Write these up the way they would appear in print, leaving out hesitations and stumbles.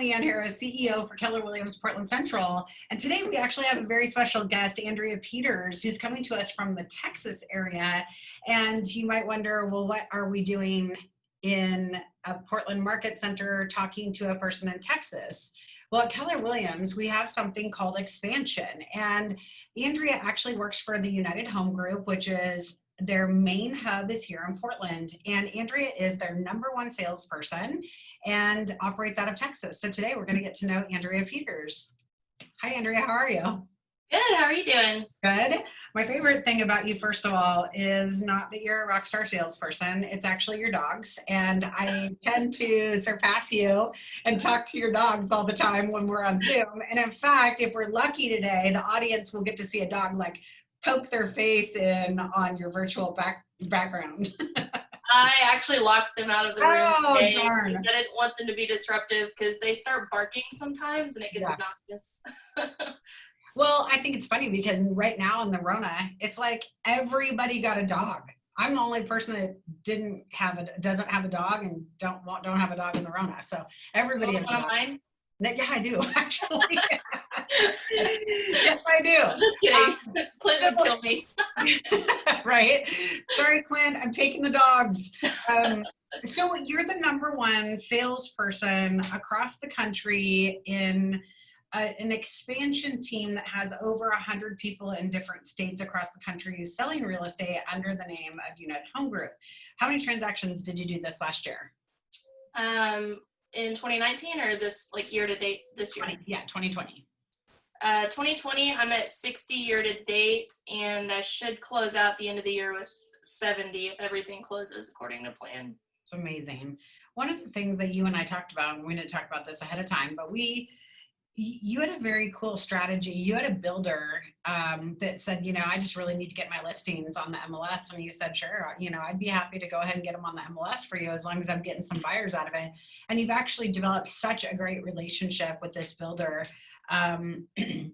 Leanne Harris, CEO for Keller Williams Portland Central. And today we actually have a very special guest, Andrea Peters, who's coming to us from the Texas area. And you might wonder, well, what are we doing in a Portland Market Center talking to a person in Texas? Well, at Keller Williams, we have something called expansion. And Andrea actually works for the United Home Group, which is their main hub is here in Portland, and Andrea is their #1 salesperson and operates out of Texas. So today we're going to get to know Andrea Peters. Hi, Andrea. How are you? Good. How are you doing? Good. My favorite thing about you, first of all, is not that you're a rock star salesperson. It's actually your dogs. And I tend to surpass you and talk to your dogs all the time when we're on Zoom. And in fact, if we're lucky today, the audience will get to see a dog like poke their face in on your virtual background. I actually locked them out of the room today. Darn. I didn't want them to be disruptive because they start barking sometimes and it gets obnoxious. Well, I think it's funny because right now in the Rona, it's like everybody got a dog. I'm the only person that doesn't have a dog and don't have a dog in the Rona. So everybody has a dog. Mine? Yeah, I do actually. Yes, I do. I'm just kidding. Clint would kill me. Right? Sorry, Clint. I'm taking the dogs. So you're the #1 salesperson across the country in an expansion team that has over 100 people in different states across the country selling real estate under the name of United Home Group. How many transactions did you do this last year? In 2019 or this year to date this year? 2020. 2020, I'm at 60 year to date, and I should close out the end of the year with 70 if everything closes according to plan. It's amazing. One of the things that you and I talked about, and we didn't talk about this ahead of time, but you had a very cool strategy. You had a builder that said, I just really need to get my listings on the MLS. And you said, sure, I'd be happy to go ahead and get them on the MLS for you as long as I'm getting some buyers out of it. And you've actually developed such a great relationship with this builder.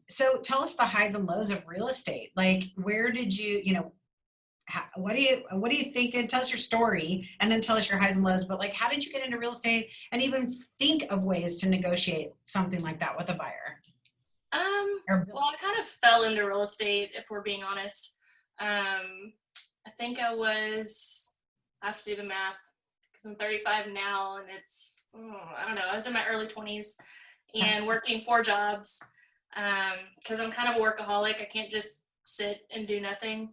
So tell us the highs and lows of real estate. Like, where did what do you think? And tell us your story and then tell us your highs and lows. But how did you get into real estate and even think of ways to negotiate something like that with a buyer? Well, I kind of fell into real estate, if we're being honest. I think I have to do the math because I'm 35 now, and I don't know, I was in my early 20s and working 4 jobs because I'm kind of a workaholic. I can't just sit and do nothing.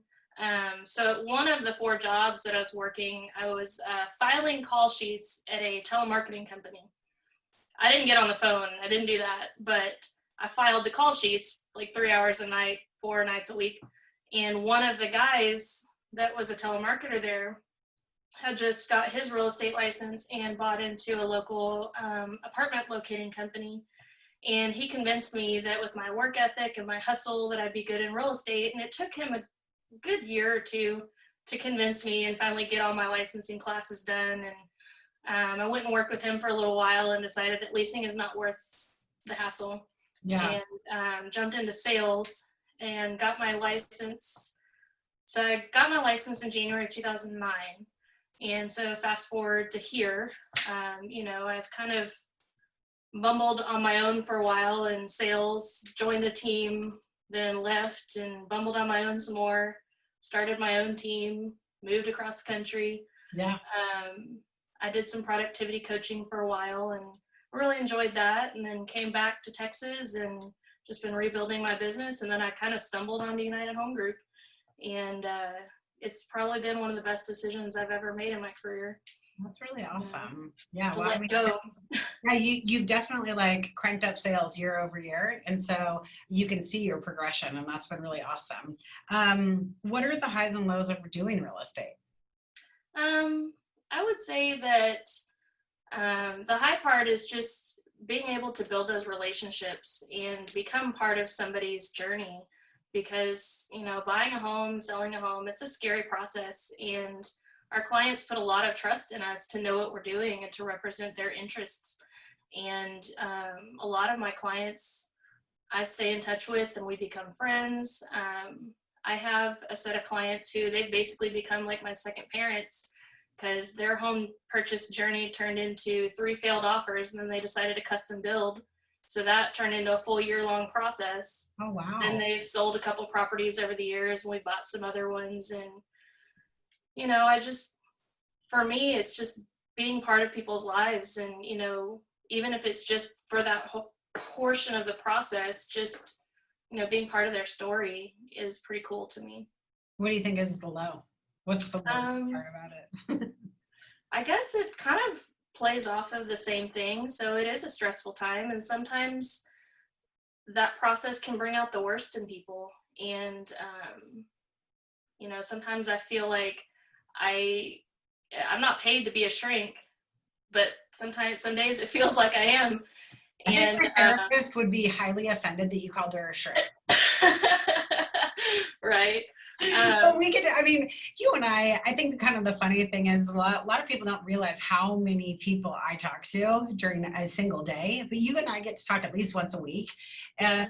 So one of the 4 jobs that I was working, I was filing call sheets at a telemarketing company. I didn't get on the phone. I didn't do that, but I filed the call sheets 3 hours a night, 4 nights a week. And one of the guys that was a telemarketer there had just got his real estate license and bought into a local apartment locating company. And he convinced me that with my work ethic and my hustle that I'd be good in real estate. And it took him a good year or 2 to convince me and finally get all my licensing classes done. And I went and worked with him for a little while and decided that leasing is not worth the hassle. Yeah. And jumped into sales and got my license. So I got my license in January of 2009. And so fast forward to here, I've kind of bumbled on my own for a while in sales, joined a team, then left and bumbled on my own some more, started my own team, moved across the country. Yeah. I did some productivity coaching for a while and really enjoyed that, and then came back to Texas and just been rebuilding my business. And then I kind of stumbled onto United Home Group, and it's probably been one of the best decisions I've ever made in my career. That's really awesome. Yeah. Well, let go. Yeah, you've definitely cranked up sales year over year. And so you can see your progression, and that's been really awesome. What are the highs and lows of doing real estate? I would say that the high part is just being able to build those relationships and become part of somebody's journey, because, buying a home, selling a home, it's a scary process. And our clients put a lot of trust in us to know what we're doing and to represent their interests. And a lot of my clients I stay in touch with and we become friends. I have a set of clients who they've basically become like my second parents. because their home purchase journey turned into 3 failed offers, and then they decided to custom build. So that turned into a full year-long process. Oh, wow. And they've sold a couple properties over the years, and we bought some other ones. And, you know, for me, it's just being part of people's lives. And, you know, even if it's just for that whole portion of the process, just, you know, being part of their story is pretty cool to me. What do you think is the low? What's the worst part about it? I guess it kind of plays off of the same thing. So it is a stressful time, and sometimes that process can bring out the worst in people. And, you know, sometimes I feel like I'm not paid to be a shrink, but sometimes, some days it feels like I am. I think my therapist would be highly offended that you called her a shrink. Right. But we could, I mean, you and I think kind of the funny thing is a lot of people don't realize how many people I talk to during a single day, but you and I get to talk at least once a week. And,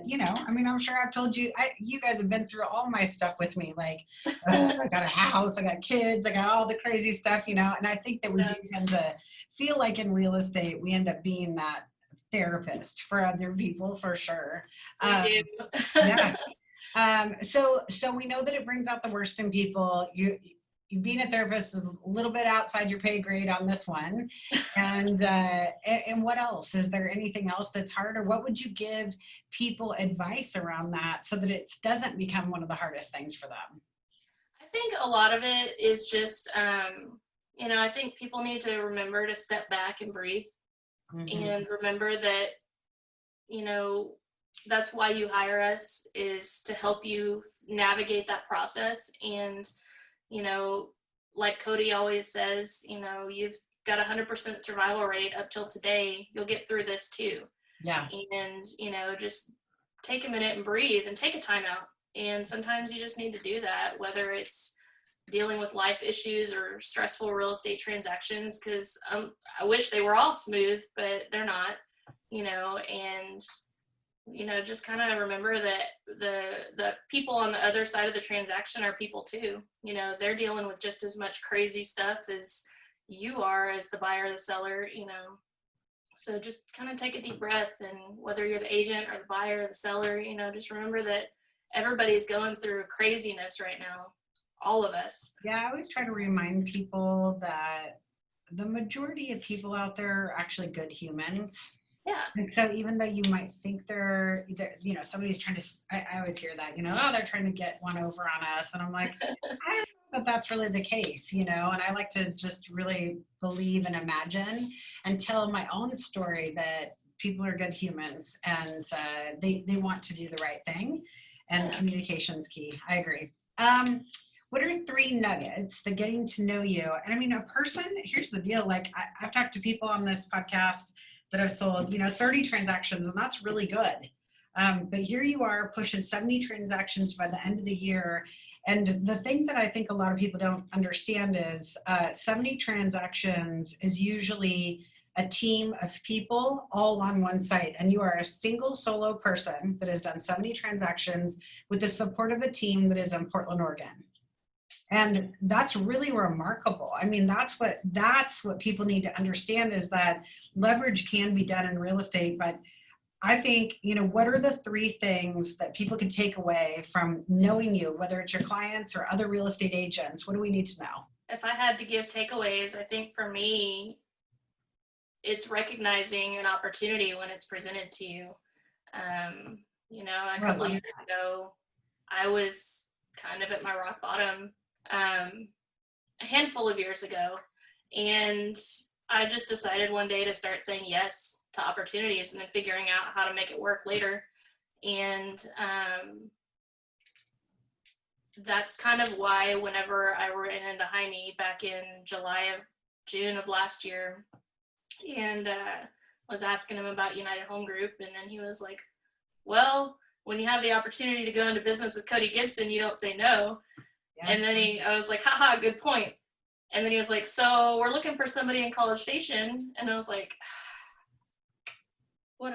you know, I mean, I'm sure I've told you, you guys have been through all my stuff with me. Like, I got a house, I got kids, I got all the crazy stuff, you know, and I think that we do tend to feel like in real estate, we end up being that therapist for other people for sure. We do. Yeah. So we know that it brings out the worst in people. You being a therapist is a little bit outside your pay grade on this one. And what else? Is there anything else that's hard, or what would you give people advice around that so that it doesn't become one of the hardest things for them? I think a lot of it is just, you know, I think people need to remember to step back and breathe, and remember that, you know, that's why you hire us, is to help you navigate that process. And, you know, like Cody always says, you know, you've got 100% survival rate up till today. You'll get through this too. Yeah. And, you know, just take a minute and breathe and take a time out. And sometimes you just need to do that, whether it's dealing with life issues or stressful real estate transactions, because I wish they were all smooth, but they're not, you know. And, you know, just kind of remember that the people on the other side of the transaction are people too. You know, they're dealing with just as much crazy stuff as you are, as the buyer or the seller, you know. So just kind of take a deep breath, and whether you're the agent or the buyer or the seller, you know, just remember that everybody's going through craziness right now, all of us. Yeah, I always try to remind people that the majority of people out there are actually good humans. Yeah. And so even though you might think they're you know, somebody's trying to, I always hear that, you know, oh, they're trying to get one over on us. And I'm like, I don't know that that's really the case, you know, and I like to just really believe and imagine and tell my own story that people are good humans, and they want to do the right thing, and communication's key. I agree. What are 3 nuggets that getting to know you? And I mean, a person, here's the deal. Like I've talked to people on this podcast that have sold, you know, 30 transactions, and that's really good. But here you are pushing 70 transactions by the end of the year. And the thing that I think a lot of people don't understand is 70 transactions is usually a team of people all on one site. And you are a single solo person that has done 70 transactions with the support of a team that is in Portland, Oregon. And that's really remarkable. I mean, that's what people need to understand, is that leverage can be done in real estate. But I think, you know, what are the 3 things that people can take away from knowing you, whether it's your clients or other real estate agents? What do we need to know? If I had to give takeaways, I think for me, it's recognizing an opportunity when it's presented to you. You know, a couple of years ago, I was kind of at my rock bottom, a handful of years ago, and I just decided one day to start saying yes to opportunities, and then figuring out how to make it work later. And that's kind of why whenever I ran into Jaime back in June of last year, and was asking him about United Home Group, and then he was like, well, when you have the opportunity to go into business with Cody Gibson, you don't say no. Yeah. And then I was like, haha, good point. And then he was like, so we're looking for somebody in College Station. And I was like, what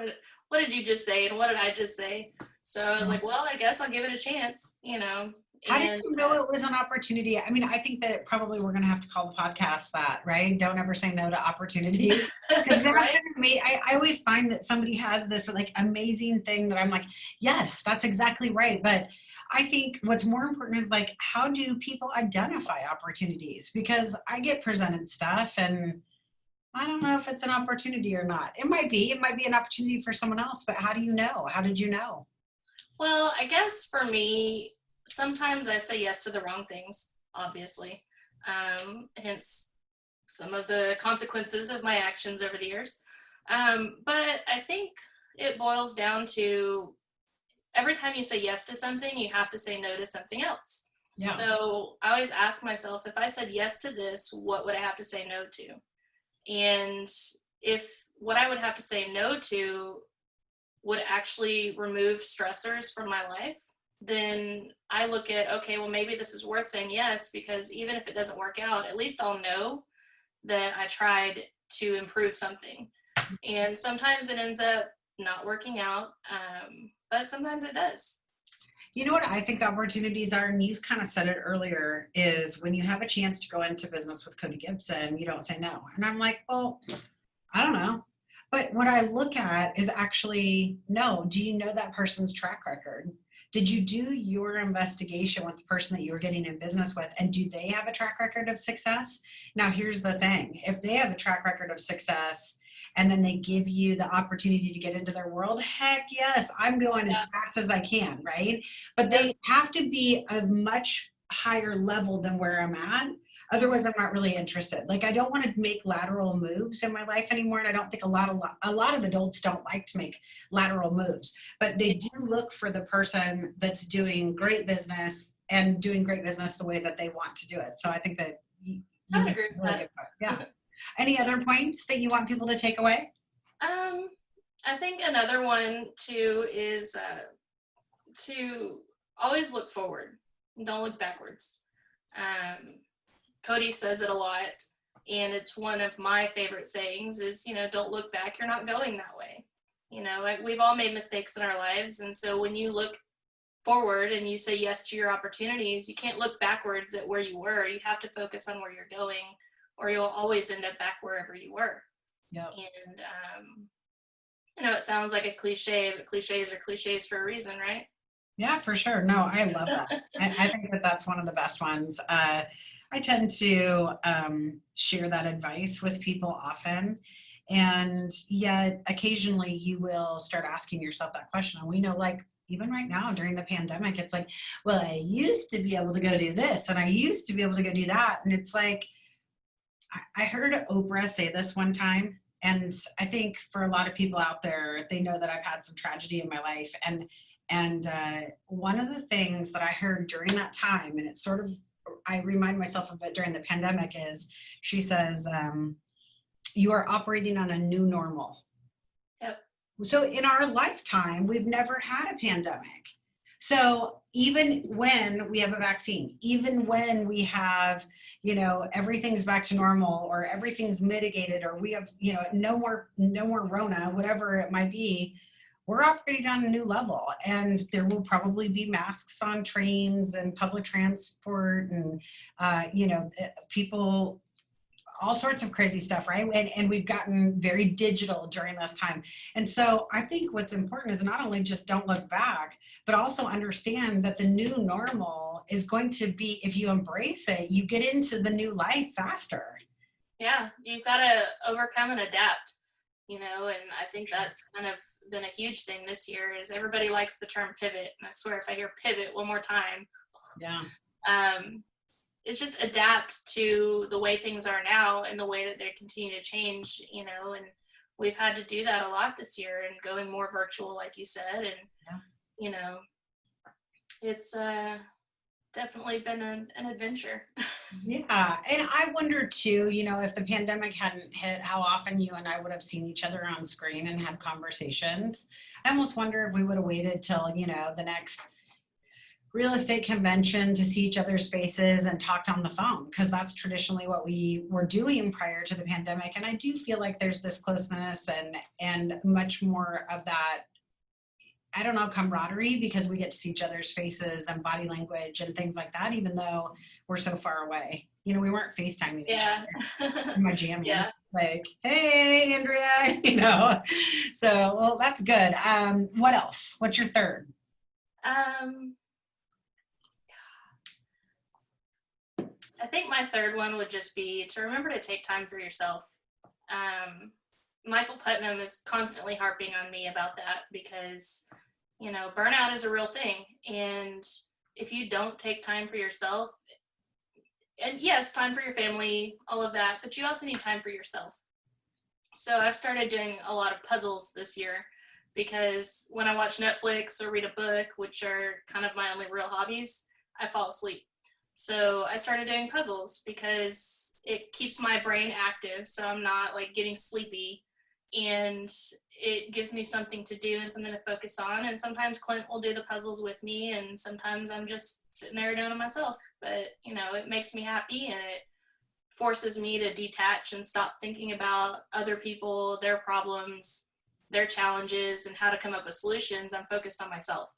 did you just say? And what did I just say? So I was like, well, I guess I'll give it a chance, you know. How did And you know it was an opportunity? I mean, I think that probably we're going to have to call the podcast that, right? Don't ever say no to opportunities. Because that's right? me. I always find that somebody has this like amazing thing that I'm like, yes, that's exactly right. But I think what's more important is like, how do people identify opportunities? Because I get presented stuff and I don't know if it's an opportunity or not. It might be an opportunity for someone else, but how do you know? How did you know? Well, I guess for me, sometimes I say yes to the wrong things, obviously. Hence some of the consequences of my actions over the years. But I think it boils down to every time you say yes to something, you have to say no to something else. Yeah. So I always ask myself, if I said yes to this, what would I have to say no to? And if what I would have to say no to would actually remove stressors from my life, then I look at, okay, well, maybe this is worth saying yes, because even if it doesn't work out, at least I'll know that I tried to improve something. And sometimes it ends up not working out, but sometimes it does. You know what I think opportunities are, and you kind of said it earlier, is when you have a chance to go into business with Cody Gibson, you don't say no. And I'm like, well, I don't know. But what I look at is actually, no, do you know that person's track record? Did you do your investigation with the person that you're getting in business with? And do they have a track record of success? Now, here's the thing. If they have a track record of success and then they give you the opportunity to get into their world, heck yes, I'm going as Yeah. fast as I can, right? But Yep. they have to be a much higher level than where I'm at. Otherwise, I'm not really interested. Like, I don't want to make lateral moves in my life anymore, and I don't think a lot of adults don't like to make lateral moves. But they do look for the person that's doing great business and doing great business the way that they want to do it. So I think that I you would make agree a with really that. good point. Yeah. Any other points that you want people to take away? Um, I think another one too is to always look forward. Don't look backwards. Um, Cody says it a lot, and it's one of my favorite sayings is, don't look back, you're not going that way. We've all made mistakes in our lives, and so when you look forward and you say yes to your opportunities, you can't look backwards at where you were. You have to focus on where you're going, or you'll always end up back wherever you were. Yep. And it sounds like a cliche, but cliches are cliches for a reason, right? Yeah, for sure. No, I love that. I think that that's one of the best ones. I tend to share that advice with people often. And yet, occasionally, you will start asking yourself that question. And we know, like, even right now during the pandemic, it's like, well, I used to be able to go do this and I used to be able to go do that. And it's like, I heard Oprah say this one time. And I think for a lot of people out there, they know that I've had some tragedy in my life. And one of the things that I heard during that time, and it's sort of, I remind myself of it during the pandemic, is she says, you are operating on a new normal. Yep. So in our lifetime, we've never had a pandemic. So even when we have a vaccine, even when we have, everything's back to normal or everything's mitigated or we have, no more Rona, whatever it might be, we're operating on a new level, and there will probably be masks on trains and public transport and, people, all sorts of crazy stuff, right? And we've gotten very digital during this time. And so I think what's important is not only just don't look back, but also understand that the new normal is going to be, if you embrace it, you get into the new life faster. Yeah, you've got to overcome and adapt, and I think that's kind of been a huge thing this year is everybody likes the term pivot. And I swear if I hear pivot one more time, Yeah. It's just adapt to the way things are now and the way that they continue to change, and we've had to do that a lot this year and going more virtual, like you said. And, it's definitely been an adventure. Yeah. And I wonder too, if the pandemic hadn't hit, how often you and I would have seen each other on screen and had conversations. I almost wonder if we would have waited till, the next real estate convention to see each other's faces and talked on the phone, because that's traditionally what we were doing prior to the pandemic. And I do feel like there's this closeness and much more of that. I don't know, camaraderie because we get to see each other's faces and body language and things like that, even though we're so far away. You know, we weren't FaceTiming each Yeah. other in my jammies. Yeah. Like, hey, Andrea, you know. So, well, that's good. What else? What's your third? Um, I think my third one would just be to remember to take time for yourself. Um, Michael Putnam is constantly harping on me about that because, you know, burnout is a real thing. And if you don't take time for yourself, and yes, time for your family, all of that, but you also need time for yourself. So I've started doing a lot of puzzles this year because when I watch Netflix or read a book, which are kind of my only real hobbies, I fall asleep. So I started doing puzzles because it keeps my brain active so I'm not like getting sleepy, and it gives me something to do and something to focus on. And sometimes Clint will do the puzzles with me, and sometimes I'm just sitting there doing it myself. But you know, it makes me happy, and it forces me to detach and stop thinking about other people, their problems, their challenges, and how to come up with solutions. I'm focused on myself.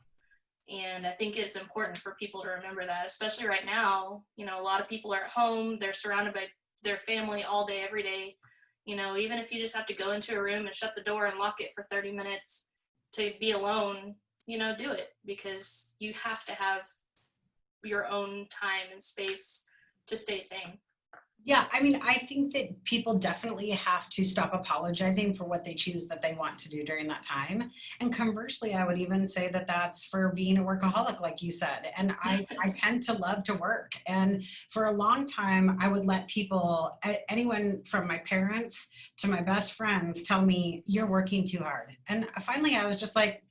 And I think it's important for people to remember that, especially right now. You know, a lot of people are at home, they're surrounded by their family all day, every day. You know, even if you just have to go into a room and shut the door and lock it for 30 minutes to be alone, you know, do it, because you have to have your own time and space to stay sane. Yeah, I mean, I think that people definitely have to stop apologizing for what they choose that they want to do during that time. And conversely, I would even say that that's for being a workaholic, like you said. And I tend to love to work. And for a long time, I would let people, anyone from my parents to my best friends, tell me, you're working too hard. And finally, I was just like,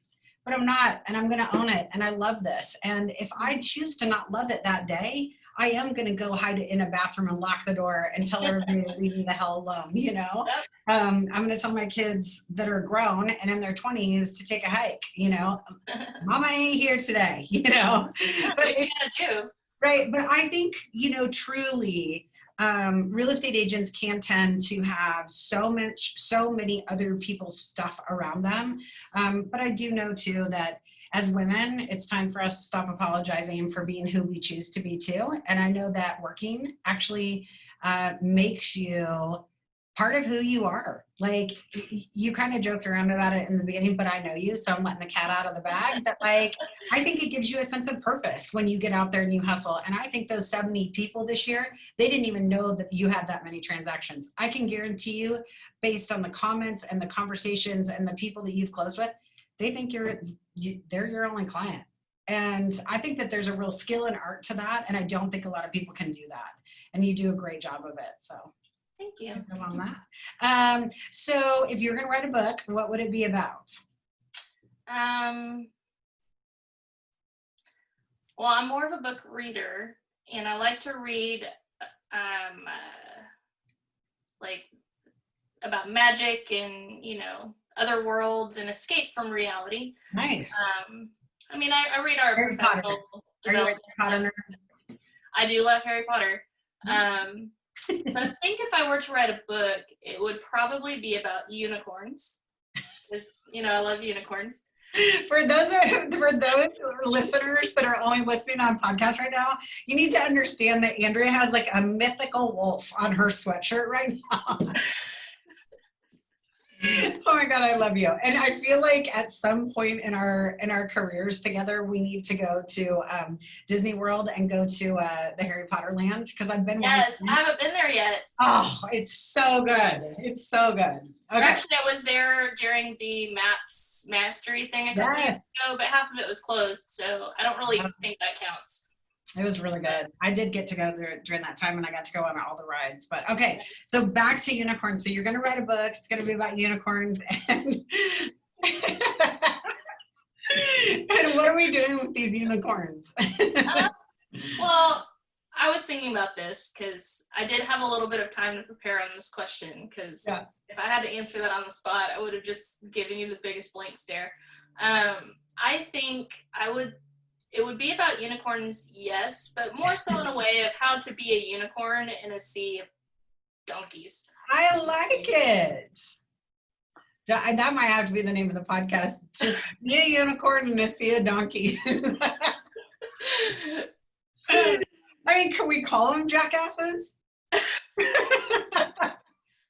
but I'm not, and I'm going to own it. And I love this. And if I choose to not love it that day, I am going to go hide in a bathroom and lock the door and tell everybody to leave me the hell alone, you know? Yep. I'm going to tell my kids that are grown and in their 20s to take a hike, you know? Mama ain't here today, you know? That's But what you it's gotta do. right. But I think, you know, truly, real estate agents can tend to have so many other people's stuff around them. But I do know too that as women, it's time for us to stop apologizing for being who we choose to be too. And I know that working actually makes you part of who you are. Like you kind of joked around about it in the beginning, but I know you, so I'm letting the cat out of the bag. That like I think it gives you a sense of purpose when you get out there and you hustle. And I think those 70 people this year, they didn't even know that you had that many transactions. I can guarantee you, based on the comments and the conversations and the people that you've closed with, they think they're your only client. And I think that there's a real skill and art to that. And I don't think a lot of people can do that. And you do a great job of it. So Thank you. on that. So if you're going to write a book, what would it be about? Well, I'm more of a book reader, and I like to read like about magic and, you know, other worlds and escape from reality. Nice. I mean, I read our Harry Potter. Are you a Harry Potter nerd? I do love Harry Potter. So I think if I were to write a book, it would probably be about unicorns, because, you know, I love unicorns. For those listeners that are only listening on podcast right now, you need to understand that Andrea has like a mythical wolf on her sweatshirt right now. Oh my God, I love you. And I feel like at some point in our careers together, we need to go to Disney World and go to the Harry Potter land, because I've been Yes, wanting. I haven't been there yet. Oh, it's so good. It's so good. Okay. Actually, I was there during the Maps Mastery thing a couple years ago, but half of it was closed, so I don't really think that counts. It was really good. I did get to go there during that time, and I got to go on all the rides. But okay, so back to unicorns. So you're going to write a book. It's going to be about unicorns. And, and what are we doing with these unicorns? Well, I was thinking about this because I did have a little bit of time to prepare on this question, because if I had to answer that on the spot, I would have just given you the biggest blank stare. I think it would be about unicorns, yes, but more so in a way of how to be a unicorn in a sea of donkeys. I like it. That might have to be the name of the podcast. Just see a unicorn and see a donkey. I mean, can we call them jackasses?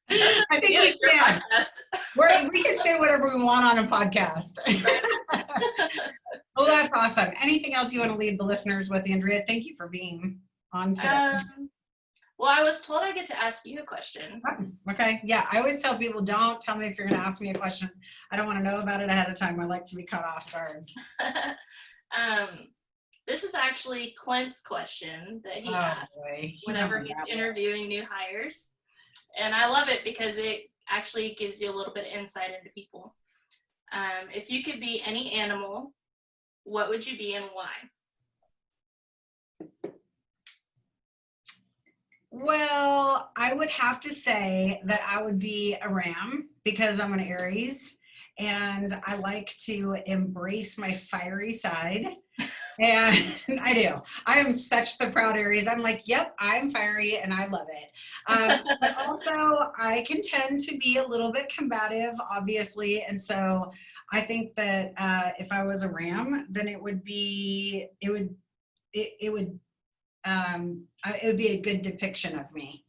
I think we can. We can say whatever we want on a podcast. Well, that's awesome. Anything else you want to leave the listeners with, Andrea? Thank you for being on today. Well, I was told I get to ask you a question. Oh, okay. Yeah. I always tell people, don't tell me if you're going to ask me a question. I don't want to know about it ahead of time. I like to be caught off guard. This is actually Clint's question that he asks whenever he's interviewing new hires. And I love it because it actually gives you a little bit of insight into people. If you could be any animal, what would you be and why? Well, I would have to say that I would be a ram because I'm an Aries and I like to embrace my fiery side. And I do. I am such the proud Aries. I'm like, yep, I'm fiery and I love it. But also I can tend to be a little bit combative, obviously. And so I think that if I was a ram, then it would be a good depiction of me.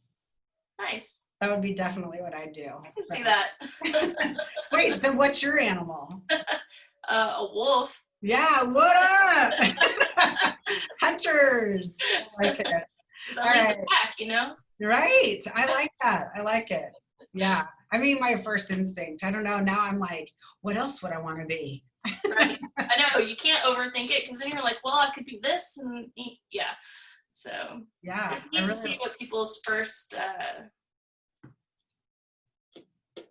Nice. That would be definitely what I'd do. I can see that. Wait, so what's your animal? A wolf. Yeah, what up? Hunters. I like it. All right. Back, you know? Right. I like that. I like it. Yeah. I mean, my first instinct. I don't know. Now I'm like, what else would I want to be? Right. I know. You can't overthink it because then you're like, well, I could be this. And yeah. So, yeah. It's neat to see what people's first,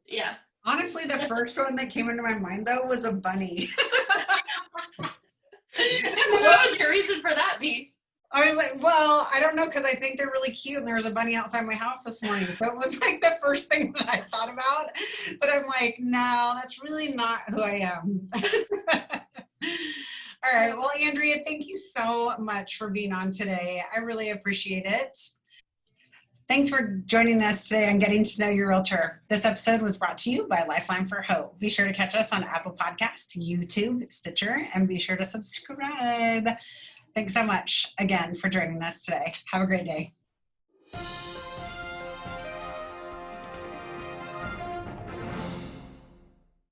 yeah. Honestly, the first one that came into my mind, though, was a bunny. What would your reason for that be? I was like, well, I don't know, because I think they're really cute, and there was a bunny outside my house this morning. So it was like the first thing that I thought about. But I'm like, no, that's really not who I am. All right. Well, Andrea, thank you so much for being on today. I really appreciate it. Thanks for joining us today on Getting to Know Your Realtor. This episode was brought to you by Lifeline for Hope. Be sure to catch us on Apple Podcasts, YouTube, Stitcher, and be sure to subscribe. Thanks so much again for joining us today. Have a great day.